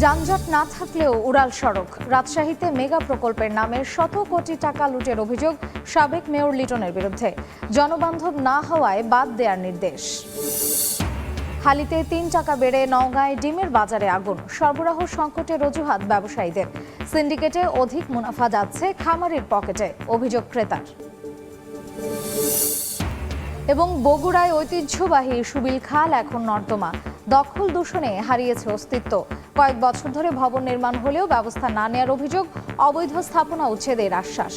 যানজট না থাকলেও উড়াল সড়ক। রাজশাহীতে মেগা প্রকল্পের নামে শত কোটি টাকা লুটের অভিযোগ সাবেক মেয়র লিটনের বিরুদ্ধে। জনবান্ধব না হওয়ায় বাদ দেওয়ার নির্দেশ। হালিতে ৩ টাকা বেড়ে নওগাঁয় ডিমের বাজারে আগুন। সরবরাহ সংকটের অজুহাত ব্যবসায়ীদের। সিন্ডিকেটে অধিক মুনাফা যাচ্ছে খামারির পকেটে, অভিযোগ ক্রেতার। এবং বগুড়ায় ঐতিহ্যবাহী সুবিল খাল এখন নর্দমা। দখল দূষণে হারিয়েছে অস্তিত্ব। কয়েক বছর ধরে ভবন নির্মাণ হলেও ব্যবস্থা না নেওয়ার অভিযোগ, অবৈধ স্থাপনা উচ্ছেদের আশ্বাস।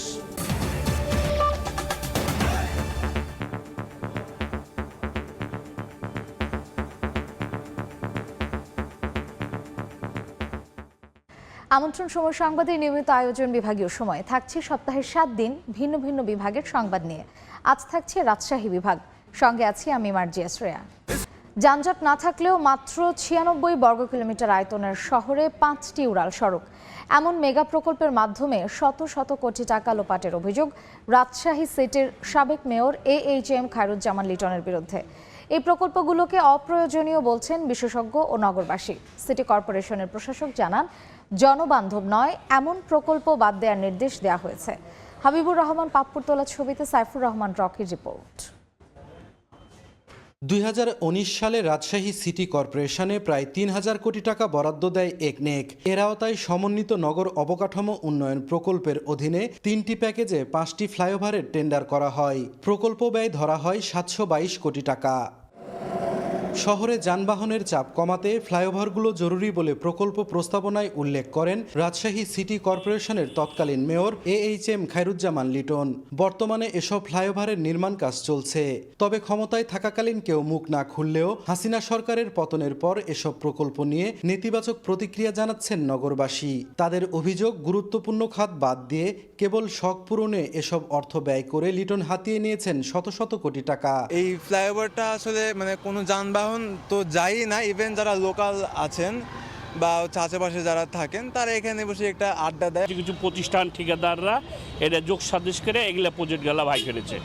আমন্ত্রণ সময় সংবাদের নিয়মিত আয়োজন বিভাগীয় সময় থাকছে সপ্তাহের 7 দিন ভিন্ন ভিন্ন বিভাগের সংবাদ নিয়ে। আজ থাকছে রাজশাহী বিভাগ, সঙ্গে আছি আমি মার্জিয়া শ্রেয়া। যানজট না থাকলেও মাত্র 96 বর্গ কিলোমিটার আয়তনের শহরে 5টি উড়াল সড়ক। এমন মেগা প্রকল্পের মাধ্যমে শত শত কোটি টাকা লোপাটের অভিযোগ রাজশাহী সিটির সাবেক মেয়র AHM খায়রুজ্জামান লিটনের বিরুদ্ধে। এই প্রকল্পগুলোকে অপ্রয়োজনীয় বলছেন বিশেষজ্ঞ ও নগরবাসী। সিটি কর্পোরেশনের প্রশাসক জানান, জনবান্ধব নয় এমন প্রকল্প বাদ দেওয়ার নির্দেশ দেওয়া হয়েছে। হাবিবুর রহমান পাপ্পুর তোলা ছবিতে সাইফুর রহমান রকির রিপোর্ট। 2019 সালে রাজশাহী সিটি কর্পোরেশনে প্রায় 3000 কোটি টাকা বরাদ্দ দেয় একনেক। এর আওতায় সমন্বিত নগর অবকাঠামো উন্নয়ন প্রকল্পের অধীনে 3টি প্যাকেজে 5টি ফ্লাইওভারের টেন্ডার করা হয়। প্রকল্প ব্যয় ধরা হয় 722 কোটি টাকা। শহরে যানবাহনের চাপ কমাতে ফ্লাইওভারগুলো জরুরি বলে প্রকল্প প্রস্তাবনায় উল্লেখ করেন রাজশাহী সিটি কর্পোরেশনের তৎকালীন মেয়র AHM খায়রুজ্জামান লিটন। বর্তমানে এসব ফ্লাইওভারের নির্মাণ কাজ চলছে। তবে ক্ষমতায় থাকাকালীন কেউ মুখ না খুললেও হাসিনা সরকারের পতনের পর এসব প্রকল্প নিয়ে নেতিবাচক প্রতিক্রিয়া জানাচ্ছেন নগরবাসী। তাদের অভিযোগ, গুরুত্বপূর্ণ খাত বাদ দিয়ে কেবল শখ পূরণে এসব অর্থ ব্যয় করে লিটন হাতিয়ে নিয়েছেন শত শত কোটি টাকা। এই ফ্লাইওভারটা আসলে কোনো যানবাহন তো যাই না, ইভেন যারা লোকাল আছেন বা আশেপাশে যারা থাকেন তারা এখানে বসে একটা আড্ডা দেয়। কিছু প্রতিষ্ঠান ঠিকাদাররা এটা যোগ সাদৃশ করে এগুলা প্রজেক্ট গেলা ভাই করেছে।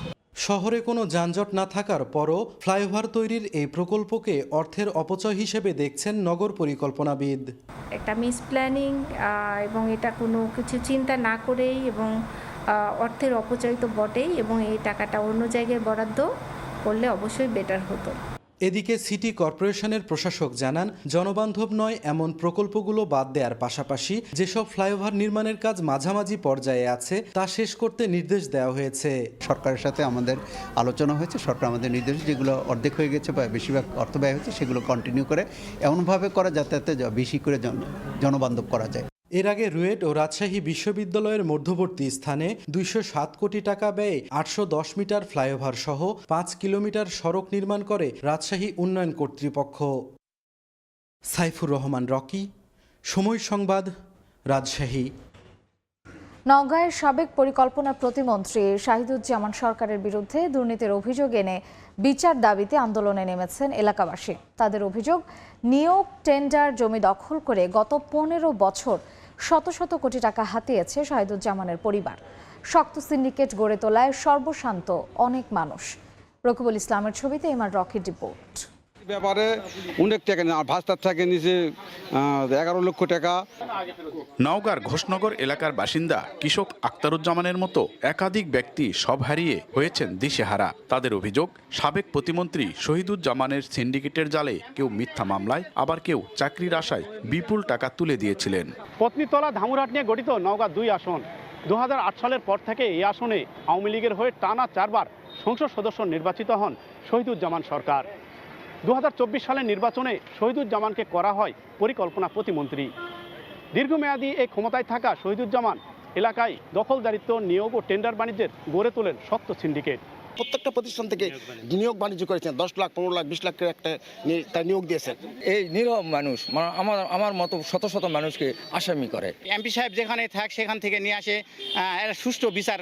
শহরে কোনো যানজট না থাকার পরও ফ্লাইওভার তৈরির এই প্রকল্পকে অর্থের অপচয় হিসেবে দেখছেন নগর পরিকল্পনাবিদ। একটা মিস প্ল্যানিং এবং এটা কোনো কিছু চিন্তা না করেই এবং অর্থের অপচয় তো বটেই, এবং এই টাকাটা অন্য জায়গায় বরাদ্দ করলে অবশ্যই বেটার হতো। এদিকে সিটি কর্পোরেশনের প্রশাসক জানান, জনবান্ধব নয় এমন প্রকল্পগুলো বাদ দেওয়ার পাশাপাশি যেসব ফ্লাইওভার নির্মাণের কাজ মাঝামাঝি পর্যায়ে আছে তা শেষ করতে নির্দেশ দেওয়া হয়েছে। সরকারের সাথে আমাদের আলোচনা হয়েছে, সরকার আমাদের নির্দেশ যেগুলো অর্ধেক হয়ে গেছে বা বেশিরভাগ অর্থ ব্যয় হয়েছে সেগুলো কন্টিনিউ করে এমনভাবে করা যাতে বেশি করে জনবান্ধব করা যায়। এর আগে রুয়েট ও রাজশাহী বিশ্ববিদ্যালয়ের মধ্যবর্তী স্থানে 207 কোটি টাকা ব্যয়ে 810 মিটার ফ্লাইওভার সহ 5 কিলোমিটার সড়ক নির্মাণ করে রাজশাহী উন্নয়ন কর্তৃপক্ষ। সাইফুর রহমান রকি, সময় সংবাদ, রাজশাহী। নওগাঁয়ের সাবেক পরিকল্পনা প্রতিমন্ত্রী শাহিদুজ্জামান সরকারের বিরুদ্ধে দুর্নীতির অভিযোগ এনে বিচার দাবিতে আন্দোলনে নেমেছেন এলাকাবাসী। তাদের অভিযোগ, নিয়োগ টেন্ডার জমি দখল করে গত 15 বছর শত শত কোটি টাকা হাতিয়েছে শাহিদুজ্জামানের পরিবার। শক্ত সিন্ডিকেট গড়ে তোলায় সর্বশান্ত অনেক মানুষ। রকিবুল ইসলামের ছবিতে এমআর রকির রিপোর্ট। ব্যাপারে অনেক টাকা ভাস্তার থেকে নিচে 11 লক্ষ টাকা। নওগাঁর ঘোষনগর এলাকার বাসিন্দা কৃষক আক্তারুজ্জামানের মতো একাধিক ব্যক্তি সব হারিয়ে হয়েছেন দিশেহারা। তাদের অভিযোগ, সাবেক প্রতিমন্ত্রী শহীদুজ্জামানের সিন্ডিকেটের জালে কেউ মিথ্যা মামলায়, আবার কেউ চাকরির আশায় বিপুল টাকা তুলে দিয়েছিলেন। পত্নীতলা ধামুরহাট নিয়ে গঠিত নওগাঁ 2 আসন। 2008 সালের পর থেকে এই আসনে আওয়ামী লীগের হয়ে টানা 4 বার সংসদ সদস্য নির্বাচিত হন শহীদুজ্জামান সরকার। 2024 সালের নির্বাচনে শহীদুজ্জামানকে করা হয় পরিকল্পনা প্রতিমন্ত্রী। দীর্ঘমেয়াদী এই ক্ষমতায় থাকা শহীদুজ্জামান এলাকায় দখলদারিত্ব, নিয়োগ ও টেন্ডার বাণিজ্যের গড়ে তোলেন শক্ত সিন্ডিকেট। প্রত্যেকটা প্রতিষ্ঠান থেকে নিয়োগ বাণিজ্য করেছেন, 10 লাখ 15 লাখ 20 লাখ একটা তার নিয়োগ দিয়েছেন। এই নিরব মানুষ আমার মতো শত শত মানুষকে আসামি করে। এমপি সাহেব যেখানে থাক সেখান থেকে নিয়ে আসে, সুষ্ঠু বিচার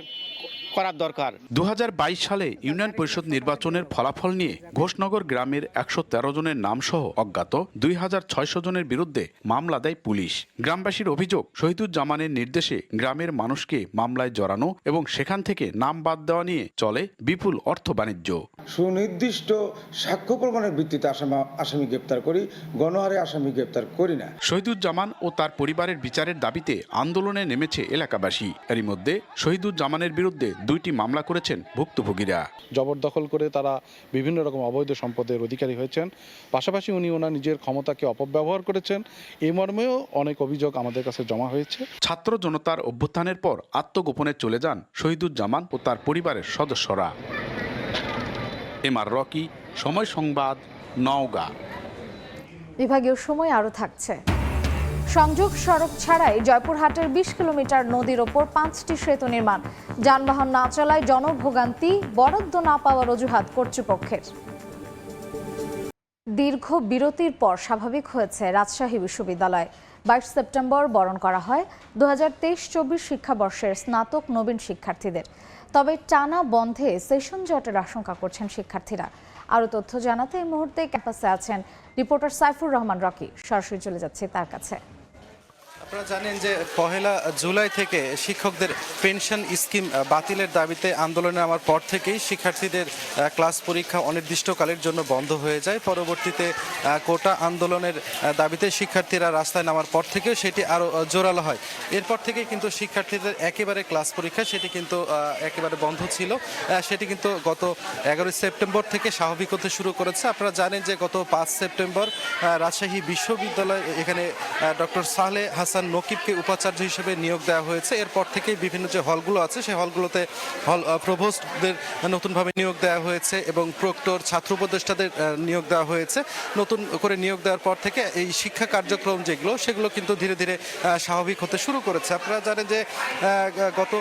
করার দরকার। 2022 সালে ইউনিয়ন পরিষদ নির্বাচনের ফলাফল নিয়ে ঘোষনগর গ্রামের 113 জনের নামসহ অজ্ঞাত 2600 জনের বিরুদ্ধে মামলা দেয় পুলিশ। গ্রামবাসীর অভিযোগ, শহীদুজ্জামানের নির্দেশে গ্রামের মানুষকে মামলায় জড়ানো এবং সেখান থেকে নাম বাদ দেওয়া নিয়ে চলে বিপুল অর্থ বাণিজ্য। সুনির্দিষ্ট সাক্ষ্য প্রমাণের ভিত্তিতে আসামি গ্রেপ্তার করি, গণহারে আসামি গ্রেপ্তার করি না। শহীদুজ্জামান ও তার পরিবারের বিচারের দাবিতে আন্দোলনে নেমেছে এলাকাবাসী। এরই মধ্যে শহীদুজ্জামানের বিরুদ্ধে 2টি মামলা করেছেন ভুক্তভোগীরা। জবরদখল করে তারা বিভিন্ন রকম অবৈধ সম্পদের অধিকারী হয়েছেন, পাশাপাশি উনি ওনার নিজের ক্ষমতাকে অপব্যবহার করেছেন, এই মর্মেও অনেক অভিযোগ আমাদের কাছে জমা হয়েছে। ছাত্র জনতার অভ্যুত্থানের পর আত্মগোপনে চলে যান শহীদুজ্জামান ও তার পরিবারের সদস্যরা। এমআর রকি, সময় সংবাদ, নওগাঁ। বিভাগীয় সময় আরও থাকছে। সংযোগ সড়ক ছাড়াই জয়পুরহাটের 20 কিলোমিটার নদীর ওপর 5টি সেতু নির্মাণ। যানবাহন না চলায় জনভোগান্তি, বরাদ্দ না পাওয়ার অজুহাত কর্তৃপক্ষের। দীর্ঘ বিরতির পর স্বাভাবিক হয়েছে রাজশাহী বিশ্ববিদ্যালয়। 22 সেপ্টেম্বর বরণ করা হয় 2023-24 শিক্ষাবর্ষের স্নাতক নবীন শিক্ষার্থীদের। তবে টানা বন্ধে সেশন জটের আশঙ্কা করছেন শিক্ষার্থীরা। আরও তথ্য জানাতে এই মুহূর্তে ক্যাম্পাসে আছেন রিপোর্টার সাইফুর রহমান রকি। সরাসরি চলে যাচ্ছে তার কাছে। আপনারা জানেন যে 1 জুলাই থেকে শিক্ষকদের পেনশন স্কিম বাতিলের দাবিতে আন্দোলনে নামার পর থেকেই শিক্ষার্থীদের ক্লাস পরীক্ষা অনির্দিষ্টকালের জন্য বন্ধ হয়ে যায়। পরবর্তীতে কোটা আন্দোলনের দাবিতে শিক্ষার্থীরা রাস্তায় নামার পর থেকেও সেটি আরও জোরালো হয়। এরপর থেকে কিন্তু শিক্ষার্থীদের একেবারে ক্লাস পরীক্ষা সেটি কিন্তু একেবারে বন্ধ ছিল। সেটি কিন্তু গত 11 সেপ্টেম্বর থেকে স্বাভাবিক হতে শুরু করেছে। আপনারা জানেন যে গত 5 সেপ্টেম্বর রাজশাহী বিশ্ববিদ্যালয় এখানে ডক্টর সালেহ হাসান নকিবকে উপাচার্য হিসেবে নিয়োগ দেওয়া হয়েছে। এরপর থেকেই বিভিন্ন যে হলগুলো আছে সেই হলগুলোতে প্রভোস্টদের নতুনভাবে নিয়োগ দেওয়া হয়েছে এবং প্রক্টর, ছাত্র উপদেষ্টাদের নিয়োগ দেওয়া হয়েছে। নতুন করে নিয়োগ দেওয়ার পর থেকে এই শিক্ষা কার্যক্রম যেগুলো সেগুলো কিন্তু ধীরে ধীরে স্বাভাবিক হতে শুরু করেছে। আপনারা জানেন যে গত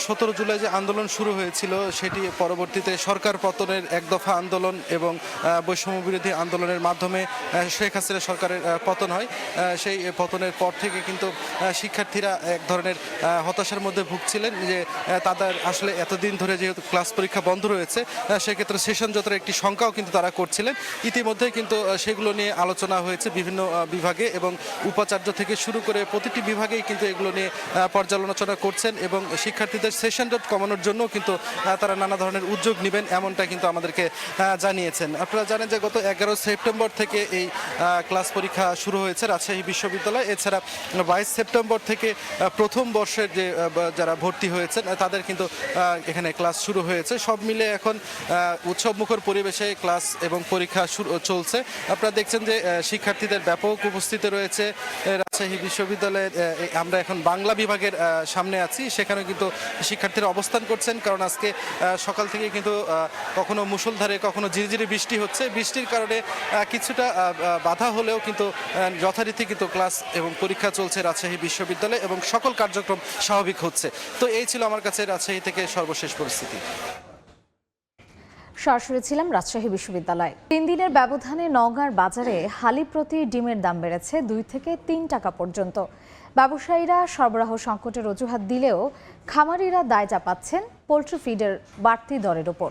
17 জুলাই যে আন্দোলন শুরু হয়েছিল সেটি পরবর্তীতে সরকার পতনের এক দফা আন্দোলন এবং বৈষম্য বিরোধী আন্দোলনের মাধ্যমে শেখ হাসিনা সরকারের পতন হয়। সেই পতনের পর থেকে কিন্তু শিক্ষার্থীরা এক ধরনের হতাশার মধ্যে ভুগছিলেন যে তাদের আসলে এতদিন ধরে যেহেতু ক্লাস পরীক্ষা বন্ধ রয়েছে সেক্ষেত্রে সেশন জটের একটি শঙ্কাও কিন্তু তারা করছিলেন। ইতিমধ্যে কিন্তু সেগুলো নিয়ে আলোচনা হয়েছে বিভিন্ন বিভাগে এবং উপাচার্য থেকে শুরু করে প্রতিটি বিভাগেই কিন্তু এগুলো নিয়ে পর্যালোচনা করছেন এবং শিক্ষার্থীদের সেশন জট কমানোর জন্য কিন্তু তারা নানা ধরনের উদ্যোগ নেবেন এমনটা কিন্তু আমাদেরকে জানিয়েছেন। আপনারা জানেন যে গত 11 সেপ্টেম্বর থেকে এই ক্লাস পরীক্ষা শুরু হয়েছে রাজশাহী বিশ্ববিদ্যালয়। এছাড়া 22 সেপ্টেম্বর থেকে প্রথম বর্ষের যে যারা ভর্তি হয়েছেন তাদের কিন্তু এখানে ক্লাস শুরু হয়েছে। সব মিলে এখন উৎসবমুখর পরিবেশে ক্লাস এবং পরীক্ষা চলছে। আপনারা দেখছেন যে শিক্ষার্থীদের ব্যাপক উপস্থিতি রয়েছে রাজশাহী বিশ্ববিদ্যালয়ের। আমরা এখন বাংলা বিভাগের সামনে আছি, সেখানে কিন্তু শিক্ষার্থীরা অবস্থান করছেন কারণ আজকে সকাল থেকে কিন্তু কখনো মুষলধারে কখনো ঝিরিঝিরি বৃষ্টি হচ্ছে। বৃষ্টির কারণে কিছুটা বাধা হলেও কিন্তু যথারীতি কিন্তু ক্লাস এবং পরীক্ষা চলছে রাজশাহী বিশ্ববিদ্যালয়ে এবং সকল কার্যক্রম স্বাভাবিক হচ্ছে। তো এই ছিল আমার কাছে রাজশাহী থেকে সর্বশেষ পরিস্থিতি। সরাসরি ছিলাম রাজশাহী বিশ্ববিদ্যালয়। 3 দিনের ব্যবধানে নওগাঁর বাজারে হালি প্রতি ডিমের দাম বেড়েছে 2 থেকে 3 টাকা পর্যন্ত। ব্যবসায়ীরা সরবরাহ সংকটের অজুহাত দিলেও খামারিরা দায় চাপাচ্ছেন পোল্ট্রি ফিডের বাড়তি দরের ওপর।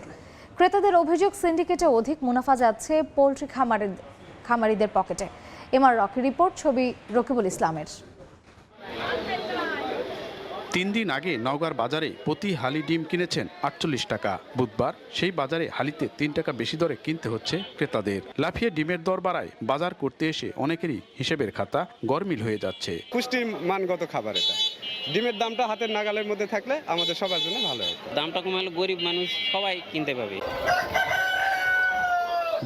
ক্রেতাদের অভিযোগ, সিন্ডিকেটে অধিক মুনাফা যাচ্ছে পোল্ট্রি খামারিদের পকেটে। এমআর রকি রিপোর্ট, ছবি রকিবুল ইসলামের। 3 দিন আগে নওগাঁর বাজারে প্রতি হালি ডিম কিনেছেন 48 টাকা। বুধবার সেই বাজারে হালিতে 3 টাকা বেশি দরে কিনতে হচ্ছে ক্রেতাদের। লাফিয়ে ডিমের দর বাড়ায় বাজার করতে এসে অনেকেরই হিসেবের খাতা গরমিল হয়ে যাচ্ছে। পুষ্টির মানগত খাবার এটা। ডিমের দামটা হাতের নাগালের মধ্যে থাকলে আমাদের সবার জন্য ভালো হবে। দামটা কমালে গরিব মানুষ সবাই কিনতে পাবে।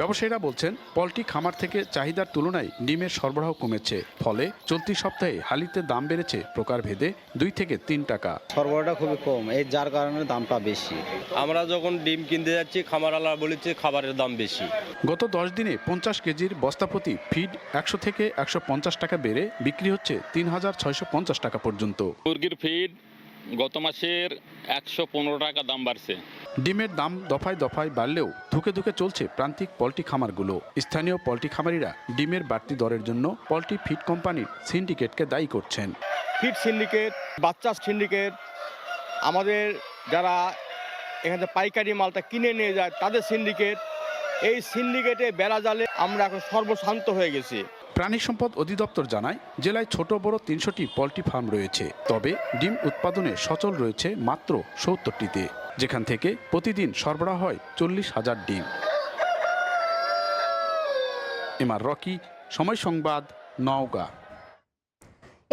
ব্যবসায়ীরা বলছেন পোল্ট্রি খামার থেকে চাহিদার তুলনায় ডিমের সরবরাহ কমেছে, ফলে চলতি সপ্তাহে হালিতে দাম বেড়েছে প্রকারভেদে 2 থেকে 3 টাকা। সরবরাহটা খুবই কম, এই যার কারণে দামটা বেশি। আমরা যখন ডিম কিনতে যাচ্ছি খামারওয়ালা বলেছে খাবারের দাম বেশি। গত 10 দিনে 50 কেজির বস্তাপ্রতি ফিড 100 থেকে 150 টাকা বেড়ে বিক্রি হচ্ছে 3650 টাকা পর্যন্ত। মুরগির ফিড গত মাসের 115 টাকা দাম বাড়ছে। ডিমের দাম দফায় দফায় বাড়লেও ধুকে ধুকে চলছে প্রান্তিক পোল্ট্রি খামারগুলো। স্থানীয় পোল্ট্রি খামারিরা ডিমের বাড়তি দরের জন্য পোল্ট্রি ফিড কোম্পানির সিন্ডিকেটকে দায়ী করছেন। ফিড সিন্ডিকেট, বাচ্চা সিন্ডিকেট, আমাদের যারা এখান থেকে পাইকারি মালটা কিনে নিয়ে যায় তাদের সিন্ডিকেট। এই সিন্ডিকেটে বেড়া জালে আমরা এখন সর্বশান্ত হয়ে গেছি। প্রাণী সম্পদ অধিদপ্তর জানায় জেলায় ছোট বড় 300টি পোল্ট্রি ফার্ম রয়েছে, তবে ডিম উৎপাদনে সচল রয়েছে মাত্র 70টিতে, যেখান থেকে প্রতিদিন সরবরাহ হয় 40,000 ডিম। এমআর রকি, সময় সংবাদ, নওগাঁ।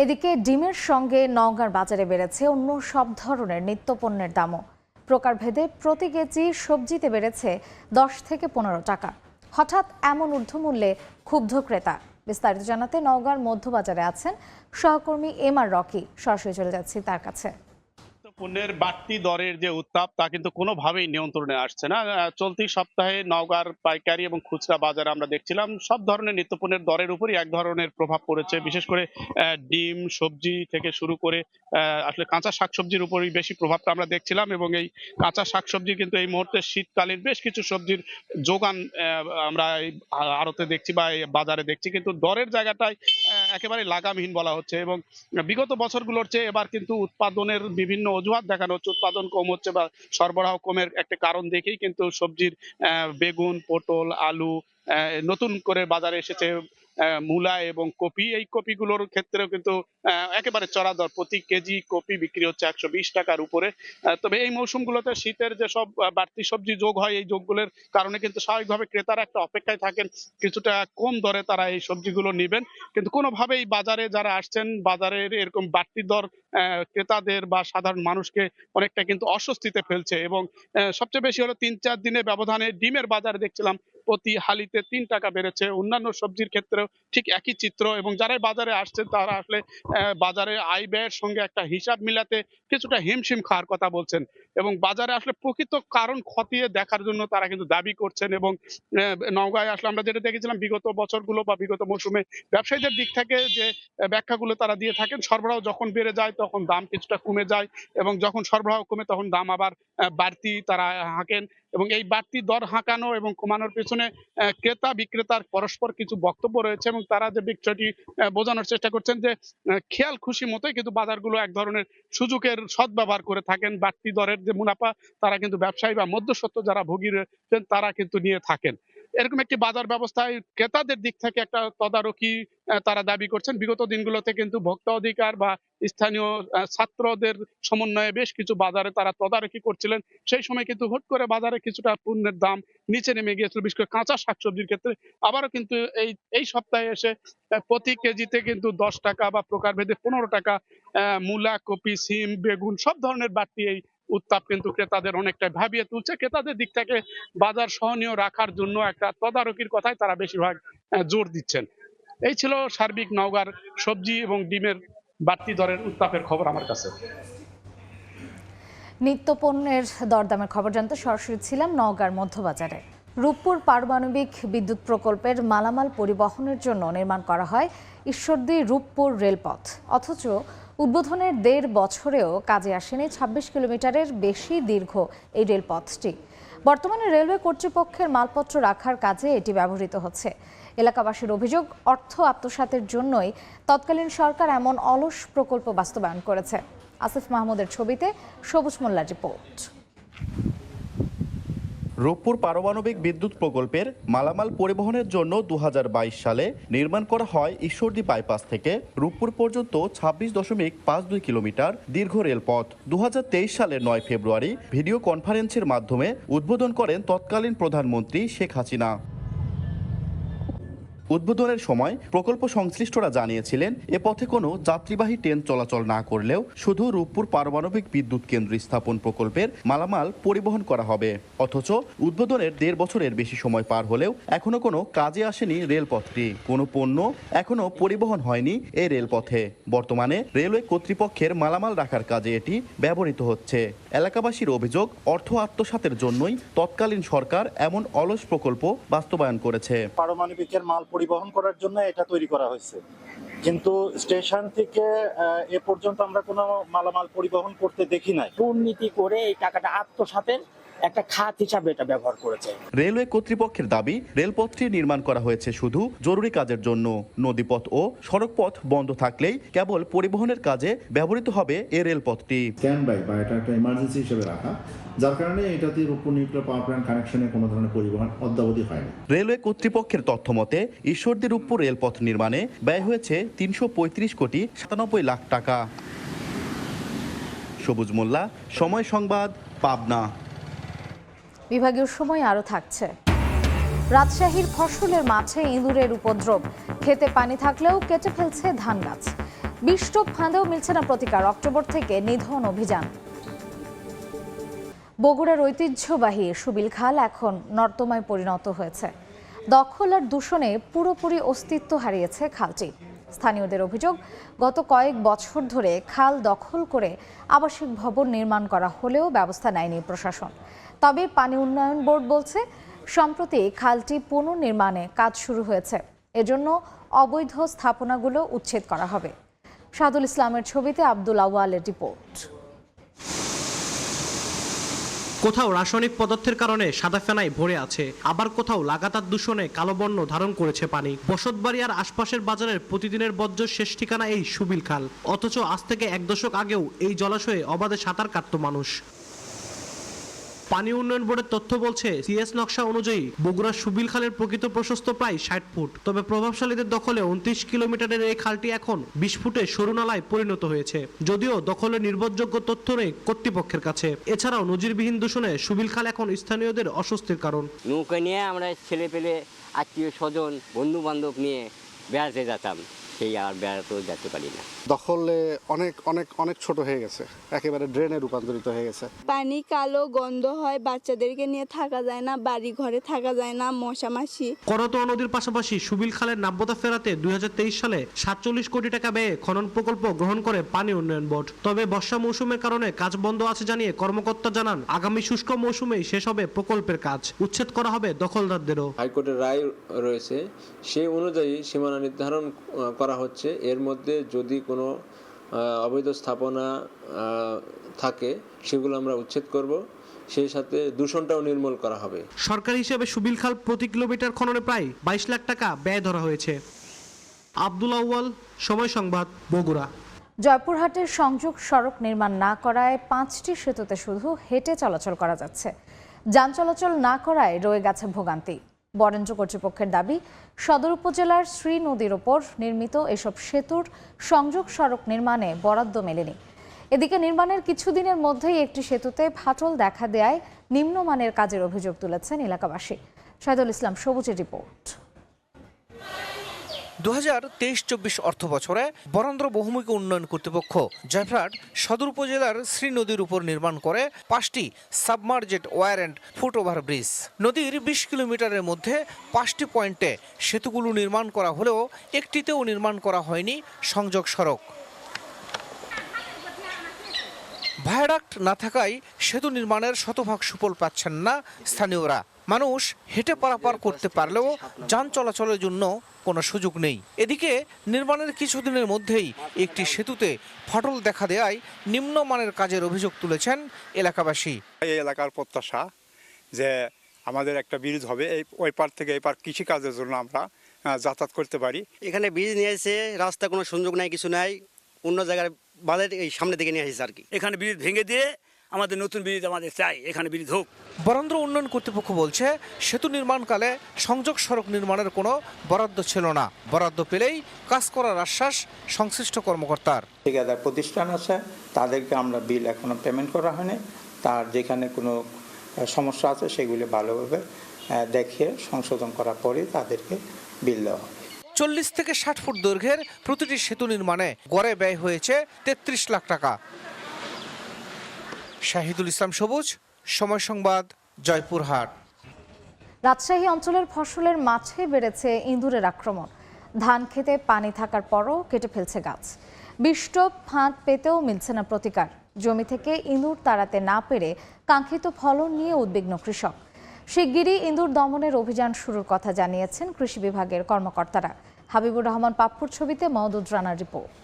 এদিকে ডিমের সঙ্গে নওগাঁর বাজারে বেড়েছে অন্য সব ধরনের নিত্যপণ্যের দামও। প্রকারভেদে প্রতি কেজি সবজিতে বেড়েছে 10 থেকে 15 টাকা। হঠাৎ এমন ঊর্ধ্বমূল্যে ক্ষুব্ধ ক্রেতা। বিস্তারিত জানাতে নওগাঁর মধ্যবাজারে আছেন সহকর্মী এমআর রকি। সরাসরি চলে যাচ্ছি তার কাছে। পণ্যের বাড়তি দরের যে উত্তাপ তা কিন্তু কোনোভাবেই নিয়ন্ত্রণে আসছে না। চলতি সপ্তাহে নওগাঁর পাইকারি এবং খুচরা বাজারে আমরা দেখছিলাম সব ধরনের নিত্যপণ্যের দরের উপরই এক ধরনের প্রভাব পড়েছে। বিশেষ করে ডিম, সবজি থেকে শুরু করে আসলে কাঁচা শাকসবজির উপরই বেশি প্রভাবটা আমরা দেখছিলাম, এবং এই কাঁচা শাকসবজি কিন্তু এই মুহূর্তে শীতকালীন বেশ কিছু সবজির যোগান আমরা আড়তে দেখছি বা বাজারে দেখছি, কিন্তু দরের জায়গাটায় একেবারে লাগামহীন বলা হচ্ছে। এবং বিগত বছরগুলোর চেয়ে এবার কিন্তু উৎপাদনের বিভিন্ন অজুহাত দেখানো হচ্ছে, উৎপাদন কম হচ্ছে বা সরবরাহ কমের একটা কারণ দেখেই কিন্তু সবজির বেগুন, পটল, আলু নতুন করে বাজারে এসেছে, মূলা এবং কপি। এই কপিগুলোর ক্ষেত্রেও কিন্তু একেবারে চড়া দর, প্রতি কেজি কপি বিক্রি হচ্ছে 120 টাকার উপরে। তবে এই মৌসুমগুলোতে শীতের যে সব বাড়তি সবজি যোগ হয়, এই যোগগুলোর কারণে কিন্তু স্বাভাবিকভাবে ক্রেতারা একটা অপেক্ষায় থাকেন কিছুটা কম দরে তারা এই সবজিগুলো নেবেন, কিন্তু কোনোভাবেই বাজারে যারা আসছেন বাজারের এরকম বাড়তি দর ক্রেতাদের বা সাধারণ মানুষকে অনেকটা কিন্তু অস্বস্তিতে ফেলছে। এবং সবচেয়ে বেশি হলো 3-4 দিনের ব্যবধানে ডিমের বাজারে দেখছিলাম প্রতি হালিতে 3 টাকা বেড়েছে। অন্যান্য সবজির ক্ষেত্রেও ঠিক একই চিত্র, এবং যারাই বাজারে আসছেন তারা আসলে বাজারে আয় ব্যয়ের সঙ্গে একটা হিসাব মিলাতে কিছুটা হিমশিম খাওয়ার কথা বলছেন, এবং বাজারে আসলে প্রকৃত কারণ খতিয়ে দেখার জন্য তারা কিন্তু দাবি করছেন। এবং নওগাঁয় আসলে আমরা যেটা দেখেছিলাম বিগত বছরগুলো বা বিগত মৌসুমে ব্যবসায়ীদের দিক থেকে যে ব্যাখ্যাগুলো তারা দিয়ে থাকেন, সরবরাহ যখন বেড়ে যায় তখন দাম কিছুটা কমে যায়, এবং যখন সরবরাহ কমে তখন দাম আবার বাড়তি তারা হাঁকেন। এবং এই বাড়তি দর হাঁকানো এবং কমানোর পেছনে ক্রেতা বিক্রেতার পরস্পর কিছু বক্তব্য রয়েছে, এবং তারা যে বিষয়টি বোঝানোর চেষ্টা করছেন যে খেয়াল খুশি মতোই কিন্তু বাজারগুলো এক ধরনের সুযোগের সদ্ব্যবহার করে থাকেন। বাড়তি দরের যে মুনাফা তারা কিন্তু ব্যবসায়ী বা মধ্যস্বত্ব যারা ভোগী রয়েছেন তারা কিন্তু নিয়ে থাকেন। এরকম একটি বাজার ব্যবস্থায় ক্রেতাদের দিক থেকে একটা তদারকি তারা দাবি করছেন। বিগত দিনগুলোতে কিন্তু ভোক্তা অধিকার বা স্থানীয় ছাত্রদের সমন্বয়ে বেশ কিছু বাজারে তারা তদারকি করছিলেন। সেই সময় কিন্তু হুট করে বাজারে কিছুটা পণ্যের দাম নিচে নেমে গিয়েছিল, বিশেষ করে কাঁচা শাকসবজির ক্ষেত্রে। আবারও কিন্তু এই সপ্তাহে এসে প্রতি কেজিতে কিন্তু 10 টাকা বা প্রকারভেদে 15 টাকা মূলা, কপি, সিম, বেগুন সব ধরনের বাড়তি এই উত্তাপ কিন্তু ক্রেতাদের অনেকটা ভাবিয়ে তুলছে। ক্রেতাদের দিক থেকে বাজার সহনীয় রাখার জন্য একটা তদারকির কথাই তারা বেশিরভাগ জোর দিচ্ছেন। এই ছিল সার্বিক নওগাঁর সবজি এবং ডিমের বাড়তি দরের উত্তাপের খবর আমার কাছে। নিত্যপণ্যের দরদামের খবর জানতে সরাসরি ছিলাম নওগাঁর মধ্যবাজারে। রূপপুর পারমাণবিক বিদ্যুৎ প্রকল্পের মালামাল পরিবহনের জন্য নির্মাণ করা হয় ঈশ্বরদী রূপপুর রেলপথ, অথচ উদ্বোধনের 1.5 বছরেও কাজে আসেনি 26 কিলোমিটারের বেশি দীর্ঘ এই রেলপথটি। বর্তমানে রেলওয়ে কর্তৃপক্ষের মালপত্র রাখার কাজে এটি ব্যবহৃত হচ্ছে। এলাকাবাসীর অভিযোগ, অর্থ আত্মসাতের জন্যই তৎকালীন সরকার এমন অলস প্রকল্প বাস্তবায়ন করেছে। আসিফ মাহমুদের ছবিতে সবুজ মোল্লার রিপোর্ট। রূপপুর পারমাণবিক বিদ্যুৎ প্রকল্পের মালামাল পরিবহনের জন্য 2022 সালে নির্মাণ করা হয় ঈশ্বরদী বাইপাস থেকে রূপপুর পর্যন্ত 26.52 কিলোমিটার দীর্ঘ রেলপথ। 2023 সালের 9 ফেব্রুয়ারি ভিডিও কনফারেন্সের মাধ্যমে উদ্বোধন করেন তৎকালীন প্রধানমন্ত্রী শেখ হাসিনা। উদ্বোধনের সময় প্রকল্প সংশ্লিষ্টরা জানিয়েছিলেন এ পথে কোনো যাত্রীবাহী ট্রেন চলাচল না করলেও শুধু রূপপুর পারমাণবিক বিদ্যুৎ কেন্দ্র স্থাপন প্রকল্পের মালামাল পরিবহন করা হবে। অথচ উদ্বোধনের 1.5 বছরের বেশি সময় পার হলেও এখনো কোনো কাজে আসেনি রেলপথটি। কোনো পণ্য এখনো পরিবহন হয়নি এই রেলপথে। বর্তমানে রেলওয়ে কর্তৃপক্ষের মালামাল রাখার কাজে এটি ব্যবহৃত হচ্ছে। এলাকাবাসীর অভিযোগ, অর্থ আত্মসাতের জন্যই তৎকালীন সরকার এমন অলস প্রকল্প বাস্তবায়ন করেছে। পারমাণবিকের মাল পরিবহন করার জন্য এটা তৈরি করা হয়েছে, কিন্তু স্টেশন থেকে এ পর্যন্ত আমরা কোনো মালামাল পরিবহন করতে দেখি নাই। দুর্নীতি করে এই টাকাটা আত্মসাতের একটা খাত হিসাবে এটা ব্যবহার করেছে। রেলওয়ে কর্তৃপক্ষের দাবি, রেলপথটি নির্মাণ করা হয়েছে শুধু জরুরি কাজের জন্য। নদীপথ ও সড়কপথ বন্ধ থাকলেই কেবল পরিবহনের কাজে ব্যবহৃত হবে এ রেলপথটি। স্ট্যান্ড বাই বা এটা একটা ইমার্জেন্সি হিসেবে রাখা, যার কারণে এটাতে রূপপুর নিউক্লিয়ার পাওয়ার প্ল্যান্ট কানেকশনে কোনো ধরনের পরিবহন অদ্যাবধি হয়নি। রেলওয়ে কর্তৃপক্ষের তথ্য মতে ঈশ্বরদী রূপপুর রেলপথ নির্মাণে ব্যয় হয়েছে ৩৩৫ কোটি ৯৭ লাখ টাকা। সবুজ মোল্লা, সময় সংবাদ, পাবনা। বিভাগীয় সময় আরও থাকছে। রাজশাহীর ফসলের মাঠে ইঁদুরের উপদ্রব, খেতে পানি থাকলেও কেটে ফেলছে ধান গাছ। ২০ টোপ ফাঁদেও মিলছে না প্রতিকার, অক্টোবর থেকে নিধন অভিযান। বগুড়ার ঐতিহ্যবাহী সুবিল খাল এখন নর্দমায় পরিণত হয়েছে। দখল আর দূষণে পুরোপুরি অস্তিত্ব হারিয়েছে খালটি। স্থানীয়দের অভিযোগ, গত কয়েক বছর ধরে খাল দখল করে আবাসিক ভবন নির্মাণ করা হলেও ব্যবস্থা নেয়নি প্রশাসন। তবে পানি উন্নয়ন বোর্ড বলছে, সম্প্রতি খালটি পুনর্নির্মাণে কাজ শুরু হয়েছে। এজন্য অবৈধ স্থাপনাগুলো উচ্ছেদ করা হবে। সাদুল ইসলামের ছবিতে আব্দুল আওয়ালের রিপোর্ট। কোথাও রাসায়নিক পদার্থের কারণে সাদা ফেনায় ভরে আছে, আবার কোথাও লাগাতার দূষণে কালো বর্ণ ধারণ করেছে পানি। বসতবাড়ি আর আশপাশের বাজারের প্রতিদিনের বর্জ্য শেষ ঠিকানা এই সুবিল খাল। অথচ আজ থেকে ১ দশক আগেও এই জলাশয়ে অবাধে সাঁতার কাটত মানুষ। পানি উন্নয়ন বোর্ডের তথ্য বলছে, সিএস নকশা অনুযায়ী বগুড়ার সুবিল খালের প্রকৃত প্রশস্ত প্রায় ৬০ ফুট। তবে প্রভাবশালীদের দখলে ২৯ কিলোমিটারের এই খালটি এখন ২০ ফুটে সরু নালায় পরিণত হয়েছে। যদিও দখলের নির্ভরযোগ্য তথ্য নেই কর্তৃপক্ষের কাছে। এছাড়াও নজিরবিহীন দূষণে সুবিল খাল এখন স্থানীয়দের অস্বস্তির কারণ। নৌকা নিয়ে আমরা ছেলে পেলে, আত্মীয় স্বজন, বন্ধু বান্ধব নিয়ে বেড়াতে যেতাম, সেই আর বেড়াতেও যেতে পারি না। দখলে অনেক অনেক অনেক ছোট হয়ে গেছে, একেবারে ড্রেনে রূপান্তরিত হয়ে গেছে। পানি কালো, গন্ধ হয়, বাচ্চাদেরকে নিয়ে থাকা যায় না, বাড়ি ঘরে থাকা যায় না, মশা মাছি। করতোয়া নদীর পাশাপাশি সুবিল খালের নাব্যতা ফেরাতে ২০২৩ সালে ৪৭ কোটি টাকা ব্যয়ে খনন প্রকল্প গ্রহণ করে পানি উন্নয়ন বোর্ড। তবে বর্ষা মৌসুমের কারণে কাজ বন্ধ আছে জানিয়ে কর্মকর্তা জানান, আগামী শুষ্ক মৌসুমেই শেষ হবে প্রকল্পের কাজ। উচ্ছেদ করা হবে দখলদারদেরও। হাইকোর্টের রায় রয়েছে, সেই অনুযায়ী সীমানা নির্ধারণ করা হচ্ছে। এর মধ্যে যদি কোনো অবৈধ স্থাপনা থাকে সেগুলো আমরা উচ্ছেদ করব, সেই সাথে দূষণটাও নির্মূল করা হবে। সরকারি হিসেবে সুবিল খাল প্রতি কিলোমিটার খননে প্রায় ২২ লাখ টাকা ব্যয় ধরা হয়েছে। আব্দুল আউয়াল, সময় সংবাদ, বগুড়া। জয়পুরহাটের সংযোগ সড়ক নির্মাণ না করায় ৫টি সেতুতে শুধু হেঁটে চলাচল করা যাচ্ছে। যান চলাচল না করায় রয়ে গেছে ভোগান্তি। বরেন্দ্র কর্তৃপক্ষের দাবি, সদর উপজেলার শ্রী নদীর ওপর নির্মিত এসব সেতুর সংযোগ সড়ক নির্মাণে বরাদ্দ মেলেনি। এদিকে নির্মাণের কিছুদিনের মধ্যেই একটি সেতুতে ফাটল দেখা দেয়ায় নিম্নমানের কাজের অভিযোগ তুলেছেন এলাকাবাসী। সাইদুল ইসলাম সবুজের রিপোর্ট। ২০২৩-২৪ অর্থ বছরে বরেন্দ্র বহুমুখী উন্নয়ন কর্তৃপক্ষ জয়পুরহাট সদর উপজেলার শ্রী নদীর উপর নির্মাণ করে 5টি submerged weir and foot over bridge. নদীর ২০ কিলোমিটারের মধ্যে 5টি পয়েন্টে সেতুগুলো নির্মাণ করা হলেও একটিতেও নির্মাণ করা হয়নি সংযোগ সড়ক। ভায়াডাক্ট না থাকায় সেতু নির্মাণের শতভাগ সুফল পাচ্ছেন না স্থানীয়রা। মানুষ হেঁটে পারাপার করতে পারলেও যান চলাচলের জন্য কোনো সুযোগ নেই। এদিকে নির্মাণের কিছুদিনের মধ্যেই একটি সেতুতে ফাটল দেখা দেয়ায় নিম্নমানের কাজের অভিযোগ তুলেছেন এলাকাবাসী। এই এলাকার প্রত্যাশা যে আমাদের একটা ব্রিজ হবে, এই ওই পার থেকে এই পার কৃষিকাজের জন্য আমরা যাতায়াত করতে পারি। এখানে ব্রিজ নিয়ে এসে রাস্তা কোনো সংযোগ নাই, কিছু নাই, অন্য জায়গায় বাঁধের এই সামনে দিকে নিয়ে এসেছে আর কি। এখানে ব্রিজ ভেঙে দিয়ে আমাদের নতুন ব্রিজ আমাদের চাই, এখানে ব্রিজ হোক। বরেন্দ্র উন্নয়ন কর্তৃপক্ষ বলছে, সেতু নির্মাণকালে সংযোগ সড়ক নির্মাণের কোনো বরাদ্দ ছিল না। বরাদ্দ পেলেই কাজ করার আশ্বাস সংশ্লিষ্ট কর্মকর্তার। ঠিকাদার প্রতিষ্ঠান আছে, তাদেরকে আমরা বিল এখনো পেমেন্ট করা হয়নি। তার যেখানে কোনো সমস্যা আছে সেগুলি ভালোভাবে দেখে সংশোধন করার পরে তাদেরকে বিল দেওয়া হবে। 40 থেকে 60 ফুট দৈর্ঘ্যের প্রতিটি সেতু নির্মাণে গড়ে ব্যয় হয়েছে 33 লাখ টাকা। শাহিদুল ইসলাম সবুজ, সময় সংবাদ, জয়পুরহাট। রাজশাহী অঞ্চলের ফসলের মাঠে বেড়েছে ইঁদুরের আক্রমণ। ধান খেতে পানি থাকার পরও কেটে ফেলছে গাছ। ২০ টোপ ফাঁদ পেতেও মিলছে না প্রতিকার। জমি থেকে ইঁদুর তাড়াতে না পেরে কাঙ্ক্ষিত ফলন নিয়ে উদ্বিগ্ন কৃষক। শিগগিরই ইঁদুর দমনের অভিযান শুরুর কথা জানিয়েছেন কৃষি বিভাগের কর্মকর্তারা। হাবিবুর রহমান পাপ্পুর ছবিতে মওদুদ রানার রিপোর্ট।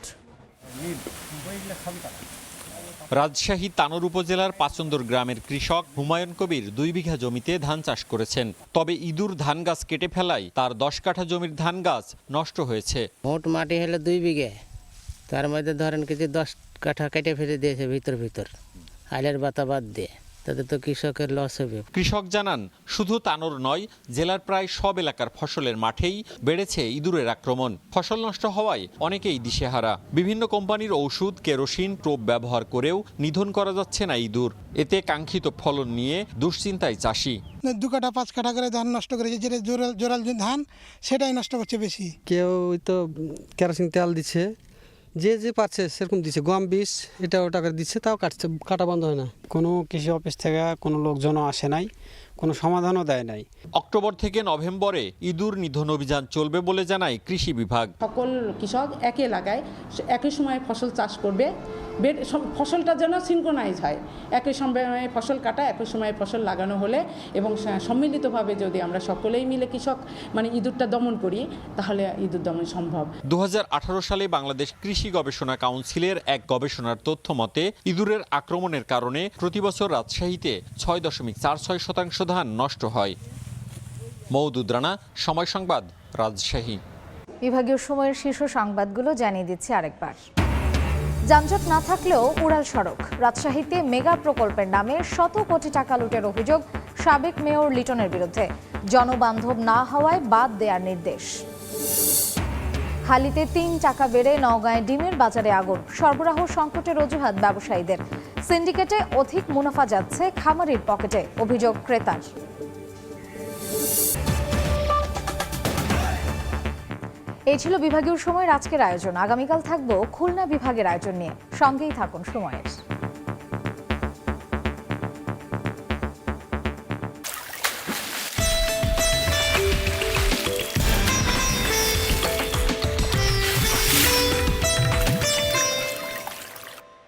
রাজশাহী তানোর উপজেলার পাচন্দর গ্রামের কৃষক হুমায়ুন কবির 2 বিঘা জমিতে ধান চাষ করেছেন। তবে ইঁদুর ধান গাছ কেটে ফেলায় তার 10 কাঠা জমির ধান গাছ নষ্ট হয়েছে। মোট মাটি হলো 2 বিঘে, তার মধ্যে ধরেন কিছু 10 কাঠা কেটে ফেলে দিয়েছে ভিতর আলের বাতা বাদ দিয়ে, তাতে তো কৃষকের লস হবে। কৃষক জানান শুধু তানোর নয়, জেলার প্রায় সব এলাকার ফসলের মাঠেই বেড়েছে ইঁদুরের আক্রমণ। ফসল নষ্ট হওয়ায় অনেকেই দিশেহারা। বিভিন্ন কোম্পানির ঔষধ, কেরোসিন, টোপ ব্যবহার করেও নিধন করা যাচ্ছে না ইঁদুর। এতে কাঙ্ক্ষিত ফলন নিয়ে দুশ্চিন্তায় চাষি। 2 কাঠা 5 কাঠা করে ধান নষ্ট করেছে, যেটা জোরাল ধান সেটাই নষ্ট করছে বেশি। কেউ তো কেরোসিন তেল দিচ্ছে, যে পাচ্ছে সেরকম দিচ্ছে, গম বীজ এটা ওটা করে দিচ্ছে, তাও কাটা বন্ধ হয় না। কোনো কৃষি অফিস থেকে কোনো লোকজনও আসে নাই, কোনো সমাধানও দেয় নাই। অক্টোবর থেকে নভেম্বরে ইঁদুর নিধন অভিযান চলবে বলে জানায় কৃষি বিভাগ। সকল কৃষক একই এলাকায় একই সময়ে ফসল চাষ করবে, ফসলটা যেন সিনক্রোনাইজ হয়, একই সময়ে ফসল কাটা, একই সময়ে ফসল লাগানো হলে এবং সম্মিলিতভাবে যদি আমরা সকলেই মিলে কৃষক ইঁদুরটা দমন করি, তাহলে ইঁদুর দমন সম্ভব। 2018 সালে বাংলাদেশ কৃষি গবেষণা কাউন্সিলের এক গবেষণার তথ্য মতে ইঁদুরের আক্রমণের কারণে প্রতিবছর রাজশাহীতে 6.46% ধান নষ্ট হয়। মওদুদ রানা, সময় সংবাদ, রাজশাহী। বিভাগীয় সময়ের শীর্ষ সংবাদগুলো জানিয়ে দিচ্ছি আরেকবার। যানজট না থাকলেও উড়াল সড়ক। রাজশাহীতে মেগা প্রকল্পের নামে শত কোটি টাকা লুটের অভিযোগ সাবেক মেয়র লিটনের বিরুদ্ধে। জনবান্ধব না হওয়ায় বাদ দেওয়ার নির্দেশ। হালিতে 3 টাকা বেড়ে নওগাঁয় ডিমের বাজারে আগুন। সরবরাহ সংকটের অজুহাত ব্যবসায়ীদের। সিন্ডিকেটে অধিক মুনাফা যাচ্ছে খামারির পকেটে, অভিযোগ ক্রেতার। এই ছিল বিভাগীয় সময়ের আজকের আয়োজন। আগামীকাল থাকবো খুলনা বিভাগের আয়োজন নিয়ে। সঙ্গেই থাকুন সময়ের।